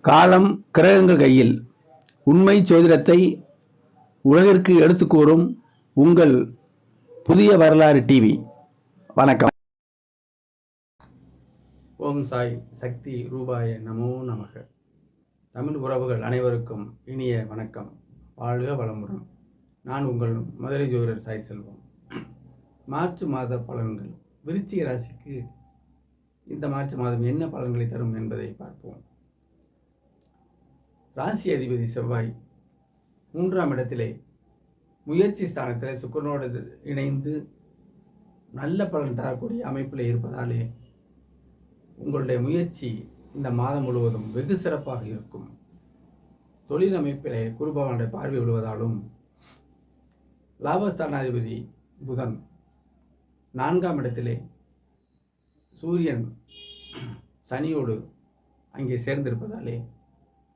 காலம் கிரகங்கள் கையில். உண்மை ஜோதிடத்தை உலகிற்கு எடுத்துக் கூறும் உங்கள் புதிய வரலாறு டிவி. வணக்கம். ஓம் சாய் சக்தி ரூபாய நமோ நமக. தமிழ் உறவுகள் அனைவருக்கும் இனிய வணக்கம். வாழ்க வளமுடன். நான் உங்கள் மதுரை ஜோதிடர் சாய் செல்வம். மார்ச் மாத பலன்கள். விருச்சிக ராசிக்கு இந்த மார்ச் மாதம் என்ன பலன்களை தரும் என்பதை பார்ப்போம். ராசி அதிபதி செவ்வாய் 3ஆம் இடத்திலே முயற்சி ஸ்தானத்தில் சுக்கிரனோடு இணைந்து நல்ல பலன் தரக்கூடிய அமைப்பில் இருப்பதாலே உங்களுடைய முயற்சி இந்த மாதம் முழுவதும் வெகு சிறப்பாக இருக்கும். தொழில் அமைப்பிலே குரு பகவானுடைய பார்வை விழுவதாலும் லாபஸ்தானாதிபதி புதன் 4ஆம் இடத்திலே சூரியன் சனியோடு அங்கே சேர்ந்திருப்பதாலே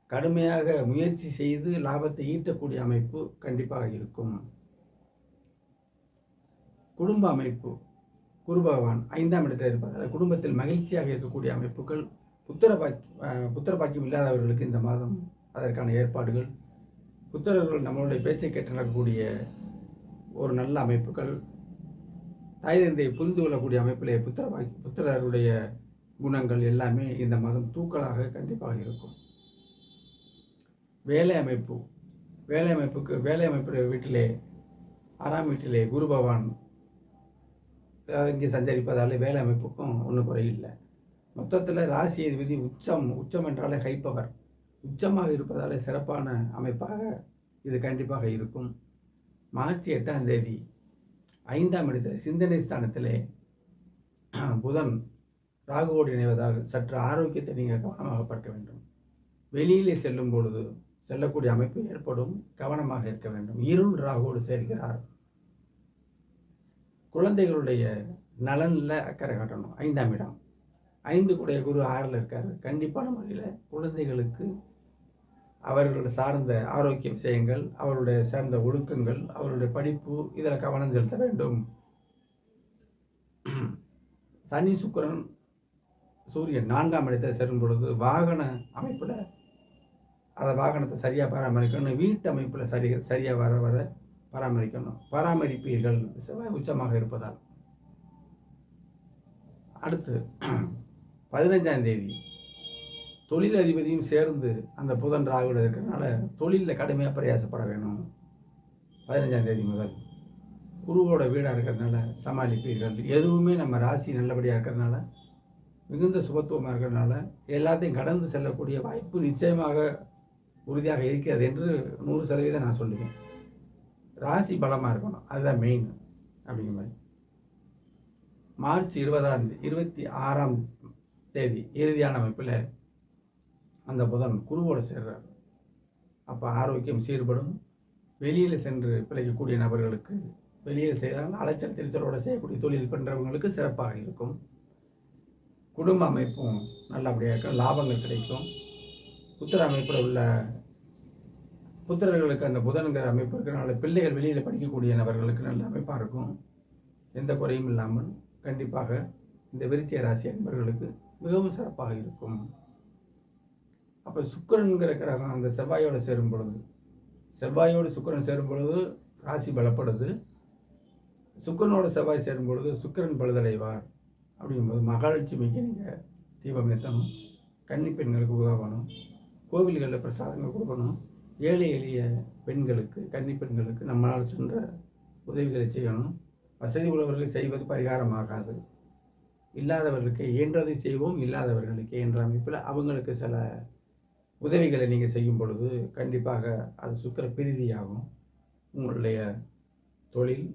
கடுமையாக முயற்சி செய்து லாபத்தை ஈட்டக்கூடிய அமைப்பு கண்டிப்பாக இருக்கும். குடும்ப அமைப்பு குரு பகவான் 5ஆம் இடத்தில் இருப்பதால் குடும்பத்தில் மகிழ்ச்சியாக இருக்கக்கூடிய அமைப்புகள். புத்திர பாக்கியம் இல்லாதவர்களுக்கு இந்த மாதம் அதற்கான ஏற்பாடுகள். புத்திரர்கள் நம்மளுடைய பேச்சை கேட்டு நடக்கக்கூடிய ஒரு நல்ல அமைப்புகள். தாய் தந்தையை புரிந்து கொள்ளக்கூடிய அமைப்பிலே புத்திரருடைய குணங்கள் எல்லாமே இந்த மாதம் தூக்கலாக கண்டிப்பாக இருக்கும். வேலை அமைப்பு வீட்டிலே 6ஆம் வீட்டிலே குரு பகவான் இங்கே சஞ்சரிப்பதாலே வேலை அமைப்புக்கும் ஒன்றும் குறையில்லை. மொத்தத்தில் ராசி அதிபதி உச்சம் என்றாலே ஹைப்பவர் உச்சமாக இருப்பதாலே சிறப்பான அமைப்பாக இது கண்டிப்பாக இருக்கும். மார்ச் 8ஆம் தேதி 5ஆம் இடத்தில் சிந்தனை ஸ்தானத்திலே புதன் ராகுவோடு இணைவதால் சற்று ஆரோக்கியத்தை நீங்கள் கவனமாக பார்க்க வேண்டும். வெளியிலே செல்லும் பொழுது செல்லக்கூடிய அமைப்பு ஏற்படும், கவனமாக இருக்க வேண்டும். இருள் ராகுவோடு சேர்க்கிறார். குழந்தைகளுடைய நலனில் அக்கறை காட்டணும். 5ஆம் இடம் 5 கூடிய குரு 6ல் இருக்கார். கண்டிப்பான முறையில் குழந்தைகளுக்கு அவர்கள் சார்ந்த ஆரோக்கிய விஷயங்கள், அவருடைய சார்ந்த ஒழுக்கங்கள், அவருடைய படிப்பு இதில் கவனம் செலுத்த வேண்டும். சனி சுக்கிரன் சூரியன் 4ஆம் இடத்தில் செல்லும் பொழுது வாகன அமைப்பில் அதை வாகனத்தை சரியாக பராமரிக்கணும். வீட்டு அமைப்பில் சரியாக வர பராமரிக்கணும். பராமரிப்பீர்கள் செவ்வாய் உச்சமாக இருப்பதால். அடுத்து 15ஆம் தேதி தொழில் அதிபதியும் சேர்ந்து அந்த புதன் ராகுவோட இருக்கிறதுனால தொழிலில் கடுமையாக பிரயாசப்பட வேணும். 15ஆம் தேதி முதல் குருவோட வீடாக இருக்கிறதுனால சமாளிப்பீர்கள். எதுவுமே நம்ம ராசி நல்லபடியாக இருக்கிறதுனால மிகுந்த சுபத்துவமாக இருக்கிறதுனால எல்லாத்தையும் கடந்து செல்லக்கூடிய வாய்ப்பு நிச்சயமாக உறுதியாக இருக்கிறது என்று 100% நான் சொல்லுவேன். ராசி பலமாக இருக்கணும், அதுதான் மெயின் அப்படிங்கிற மாதிரி. மார்ச் 26ஆம் தேதி இறுதியான அமைப்பில் அந்த புதன் குருவோடு சேர்றார். அப்போ ஆரோக்கியம் சீர்படும். வெளியில் சென்று பிழைக்கக்கூடிய நபர்களுக்கு வெளியில் செய்கிறாங்க. அலைச்சல் திருச்சலோடு செய்யக்கூடிய தொழில் பண்ணுறவங்களுக்கு சிறப்பாக இருக்கும். குடும்ப அமைப்பும் நல்லபடியாக இருக்கும். லாபங்கள் கிடைக்கும். புத்திர அமைப்பில் உள்ள புத்திரர்களுக்கு அந்த புதன்கிற அமைப்பு இருக்கிறனால பிள்ளைகள் வெளியில் படிக்கக்கூடிய நபர்களுக்கு நல்ல அமைப்பாக இருக்கும். எந்த குறையும் இல்லாமல் கண்டிப்பாக இந்த விருச்சிக ராசி என்பவர்களுக்கு மிகவும் சிறப்பாக இருக்கும். அப்போ சுக்கிரன்கிற கிரகம் அந்த செவ்வாயோடு சேரும் பொழுது சுக்கிரன் சேரும் பொழுது ராசி பலப்படுது. சுக்கிரனோட செவ்வாய் சேரும் பொழுது சுக்கிரன் பழுதடைவார். அப்படிங்கும்போது மகாலட்சுமிக்கு நீங்கள் தீபம் ஏற்றணும். கன்னி பெண்களுக்கு உதவணும். கோவில்களில் பிரசாதங்கள் கொடுக்கணும். ஏழை எளிய பெண்களுக்கு கன்னி பெண்களுக்கு நம்மளால் சென்ற உதவிகளை செய்யணும். வசதி உள்ளவர்கள் செய்வது பரிகாரமாகாது. இல்லாதவர்களுக்கு இயன்றதை செய்வோம், இல்லாதவர்களுக்கு என்ற அமைப்பில் அவங்களுக்கு சில உதவிகளை நீங்கள் செய்யும் பொழுது கண்டிப்பாக அது சுக்கிர பிரீதியாகும். உங்களுடைய தொழில்,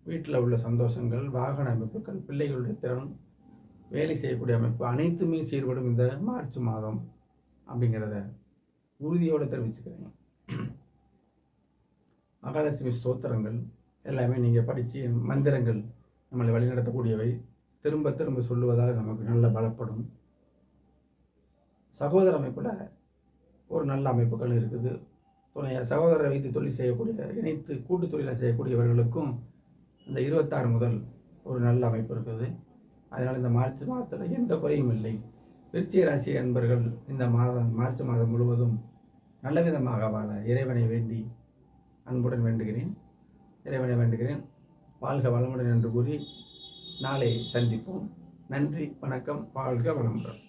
வீட்டில் உள்ள சந்தோஷங்கள், வாகன அமைப்புகள், பிள்ளைகளுடைய திறன், வேலை செய்யக்கூடிய அமைப்பு அனைத்துமே சீர்படும் இந்த மார்ச் மாதம் அப்படிங்கிறத உறுதியோடு தெரிவிச்சுக்கிறேன். மகாலட்சுமி ஸ்தோத்திரங்கள் எல்லாமே நீங்கள் படித்து மந்திரங்கள் நம்மளை வழிநடத்தக்கூடியவை. திரும்ப திரும்ப சொல்லுவதால் நமக்கு நல்ல பலப்படும். சகோதர அமைப்பில் ஒரு நல்ல அமைப்புகள் இருக்குது. சகோதரரை வைத்து தொழில் செய்யக்கூடிய, இணைத்து கூட்டு தொழிலாக செய்யக்கூடியவர்களுக்கும் இந்த 26 முதல் ஒரு நல்ல அமைப்பு இருக்குது. அதனால் இந்த மார்ச் மாதத்தில் எந்த குறையும் இல்லை. விருச்சிக ராசி அன்பர்கள் இந்த மார்ச் மாதம் முழுவதும் நல்ல விதமாக வாழ இறைவனை வேண்டி அன்புடன் வேண்டுகிறேன். இறைவனை வேண்டுகிறேன். வாழ்க வளமுடன் என்று கூறி நாளை சந்திப்போம். நன்றி, வணக்கம். வாழ்க வளமுடன்.